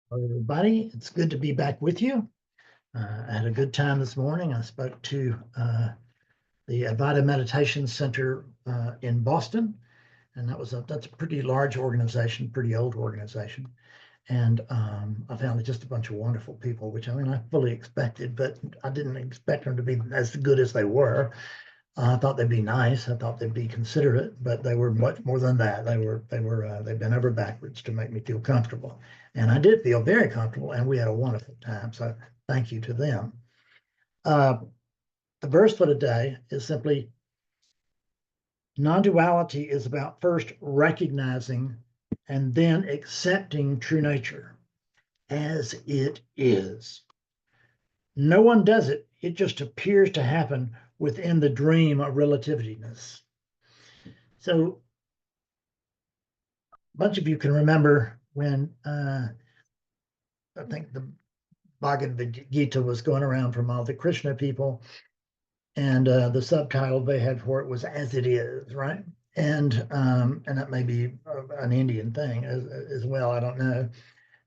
Hello, everybody. It's good to be back with you. I had a good time this morning. I spoke to the Advaita Meditation Center in Boston, and that's a pretty large organization, pretty old organization. And I found just a bunch of wonderful people, which I fully expected, but I didn't expect them to be as good as they were. I thought they'd be nice. I thought they'd be considerate, but they were much more than that. They bent over backwards to make me feel comfortable, and I did feel very comfortable. And we had a wonderful time. So thank you to them. Uh, the verse for today is simply non-duality is about first recognizing and then accepting true nature as it is. No one does it. It just appears to happen within the dream of relativityness. So a bunch of you can remember when I think the Bhagavad Gita was going around from all the Krishna people, and the subtitle they had for it was "As It Is," right? And that may be an Indian thing as well. I don't know.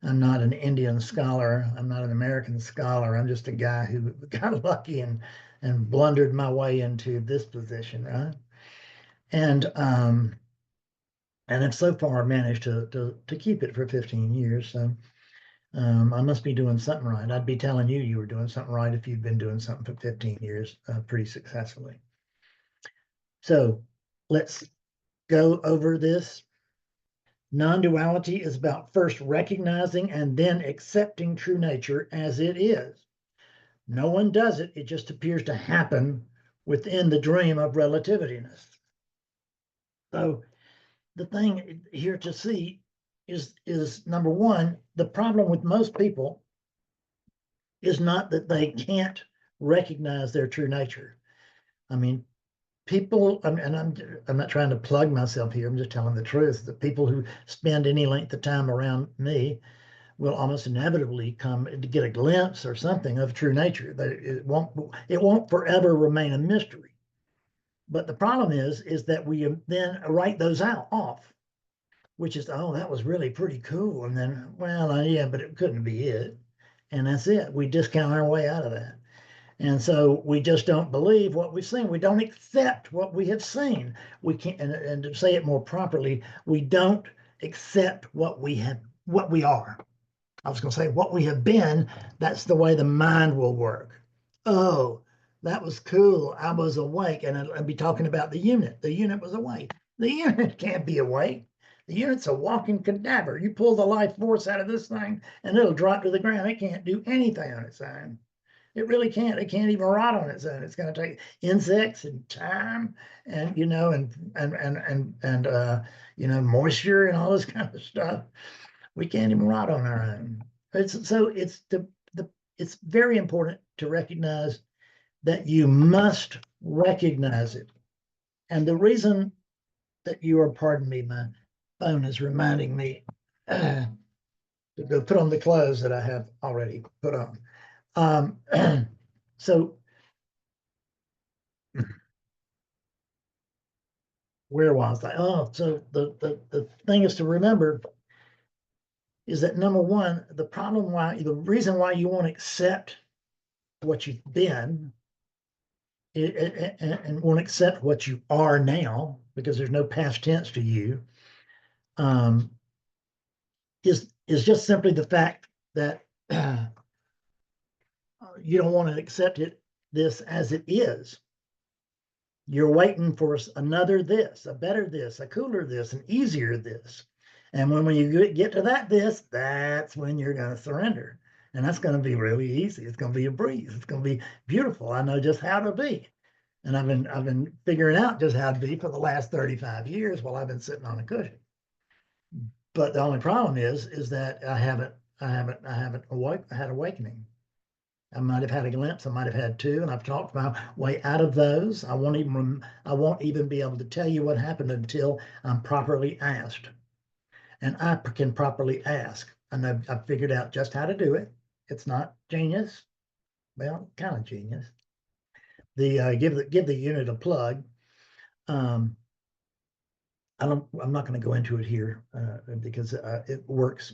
I'm not an Indian scholar. I'm not an American scholar. I'm just a guy who got lucky and blundered my way into this position, right? And um, and have so far managed to keep it for 15 years. So I must be doing something right. I'd be telling you you were doing something right if you'd been doing something for 15 years pretty successfully. So let's go over this. Non-duality is about first recognizing and then accepting true nature as it is. No one does it. It just appears to happen within the dream of relativityness. So the thing here to see is number one, the problem with most people is not that they can't recognize their true nature. I mean, people, and I'm not trying to plug myself here. I'm just telling the truth. The people who spend any length of time around me will almost inevitably come to get a glimpse or something of true nature. It won't forever remain a mystery. But the problem is that we then write those off, which is, oh, that was really pretty cool. And then, well, yeah, but it couldn't be it. And that's it. We discount our way out of that. And so we just don't believe what we've seen. We don't accept what we have seen. We can't, and to say it more properly, we don't accept what we are. I was going to say what we have been. That's the way the mind will work. Oh, that was cool. I was awake, and I'd be talking about the unit. The unit was awake. The unit can't be awake. The unit's a walking cadaver. You pull the life force out of this thing, and it'll drop to the ground. It can't do anything on its own. It really can't. It can't even rot on its own. It's going to take insects and time, and moisture and all this kind of stuff. We can't even rot on our own. It's very important to recognize that you must recognize it. And the reason that you are, pardon me, my phone is reminding me to go put on the clothes that I have already put on. So where was I? Oh, so the thing is to remember is that number one, the reason why you won't accept what you've been and won't accept what you are now because there's no past tense to you um, is just simply the fact that you don't want to accept this as it is. You're waiting for another this, a better this, a cooler this, an easier this. And when you get to this, that's when you're going to surrender. And that's going to be really easy. It's going to be a breeze. It's going to be beautiful. I know just how to be. And I've been figuring out just how to be for the last 35 years while I've been sitting on a cushion. But the only problem is that I haven't had awakening. I might have had a glimpse, I might have had two, and I've talked my way out of those. I won't even be able to tell you what happened until I'm properly asked. And I can properly ask. And I've figured out just how to do it. It's not genius. Well, kind of genius. Give the unit a plug. I'm not going to go into it here because it works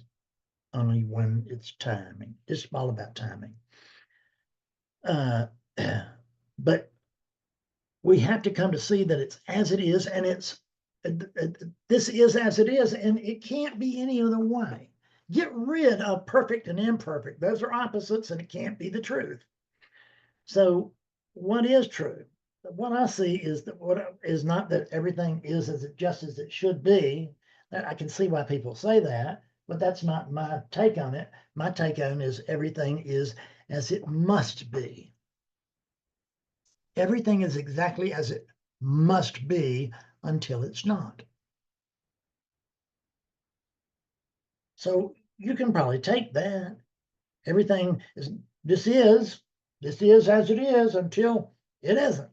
only when it's timing. It's all about timing. But we have to come to see that it's as it is, and this is as it is, and it can't be any other way. Get rid of perfect and imperfect. Those are opposites, and it can't be the truth. So what is true? What I see is that what is not that everything is just as it should be. I can see why people say that, but that's not my take on it. My take on it is everything is as it must be. Everything is exactly as it must be until it's not. So you can probably take that. Everything is, this is as it is until it isn't.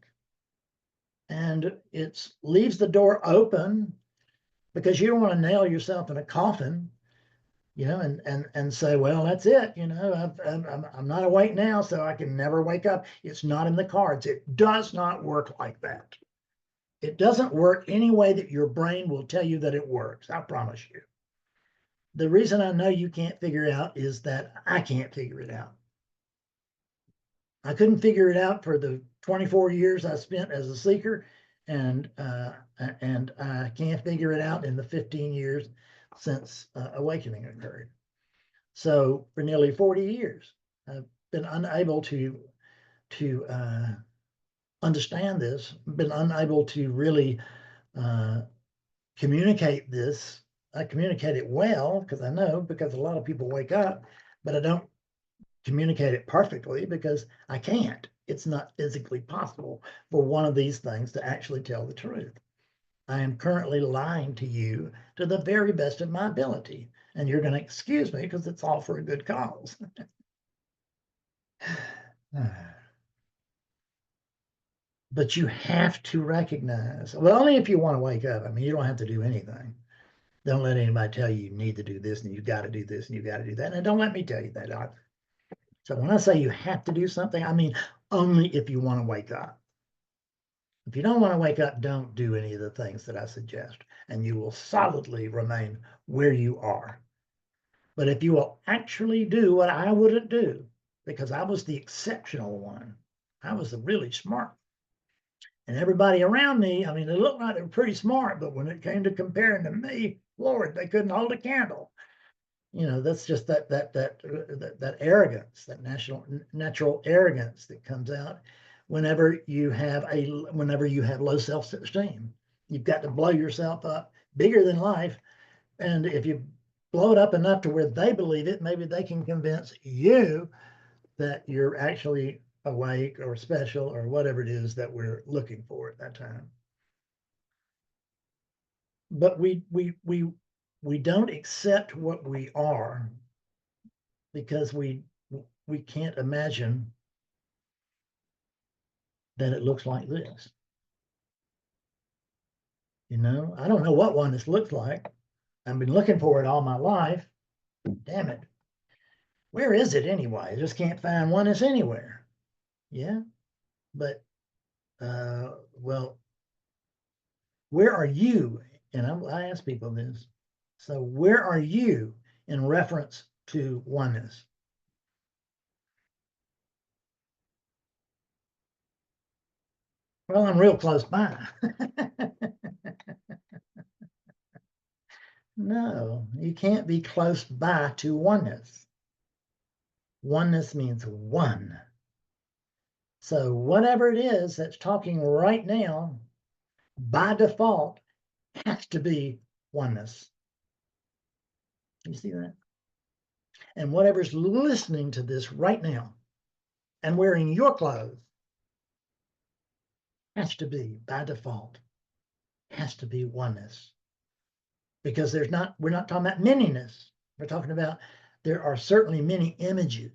And it leaves the door open because you don't want to nail yourself in a coffin, and say, well, that's it. I'm not awake now, so I can never wake up. It's not in the cards. It does not work like that. It doesn't work any way that your brain will tell you that it works. I promise you. The reason I know you can't figure it out is that I can't figure it out. I couldn't figure it out for the 24 years I spent as a seeker, and I can't figure it out in the 15 years since awakening occurred. So for nearly 40 years, I've been unable to understand this, been unable to really communicate this. I communicate it well because a lot of people wake up, but I don't communicate it perfectly because I can't. It's not physically possible for one of these things to actually tell the truth. I am currently lying to you to the very best of my ability, and you're going to excuse me because it's all for a good cause. But you have to recognize, well, only if you want to wake up. I mean, you don't have to do anything. Don't let anybody tell you need to do this and you got to do this and you got to do that. And don't let me tell you that either. So when I say you have to do something, I mean only if you want to wake up. If you don't want to wake up, don't do any of the things that I suggest, and you will solidly remain where you are. But if you will actually do what I wouldn't do, because I was the exceptional one, I was the really smart. And everybody around me, I mean, they looked like they were pretty smart, but when it came to comparing to me, Lord, they couldn't hold a candle. That's just that arrogance, that natural arrogance that comes out whenever you have low self-esteem. You've got to blow yourself up bigger than life, and if you blow it up enough to where they believe it, maybe they can convince you that you're actually awake or special or whatever it is that we're looking for at that time. But we don't accept what we are because we can't imagine that it looks like this. I don't know what oneness looks like. I've been looking for it all my life. Damn it. Where is it anyway? I just can't find oneness anywhere. Yeah, but well, where are you? And I ask people this. So where are you in reference to oneness? Well, I'm real close by. No, you can't be close by to oneness. Oneness means one. So whatever it is that's talking right now, by default, has to be oneness. You see that? And whatever's listening to this right now and wearing your clothes has to be, by default, has to be oneness. Because we're not talking about manyness. We're talking about there are certainly many images.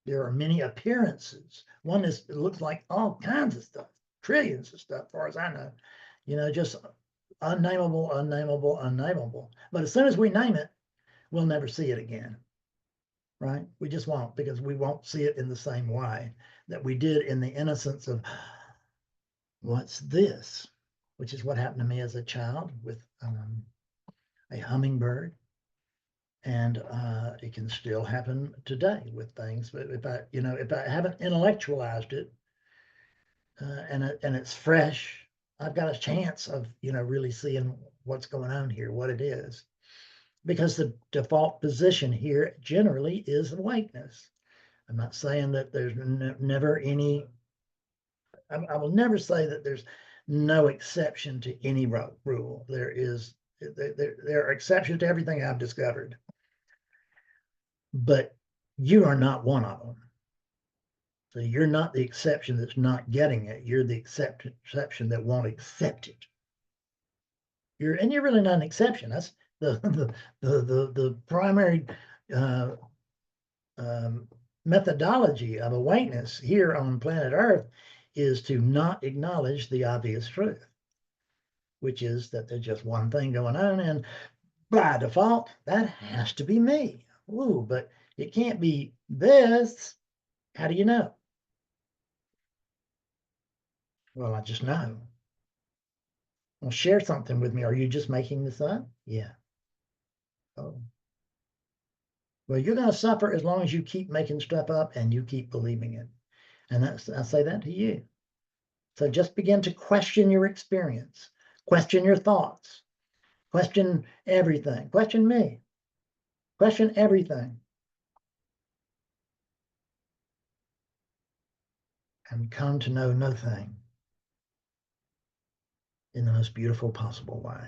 There are many appearances. Oneness looks like all kinds of stuff, trillions of stuff, as far as I know. Just unnameable, unnameable, unnameable. But as soon as we name it, we'll never see it again. Right? We just won't, because we won't see it in the same way that we did in the innocence of what's this, which is what happened to me as a child with a hummingbird. And it can still happen today with things. But if I haven't intellectualized it, and it's fresh, I've got a chance of really seeing what's going on here, what it is, because the default position here generally is awakeness. I'm not saying that there's never any. I will never say that there's no exception to any rule. There are exceptions to everything I've discovered, but you are not one of them. So you're not the exception that's not getting it. You're the exception that won't accept it. You're really not an exception. That's the primary uh, methodology of awakeness here on planet Earth is to not acknowledge the obvious truth, which is that there's just one thing going on, and by default, that has to be me. Ooh, but it can't be this. How do you know? Well, I just know. Well, share something with me. Are you just making this up? Yeah. Oh. Well, you're going to suffer as long as you keep making stuff up and you keep believing it. And I say that to you. So just begin to question your experience, question your thoughts, question everything, question me, question everything, and come to know nothing in the most beautiful possible way.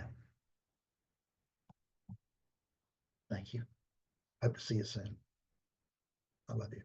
Thank you. Hope to see you soon. I love you.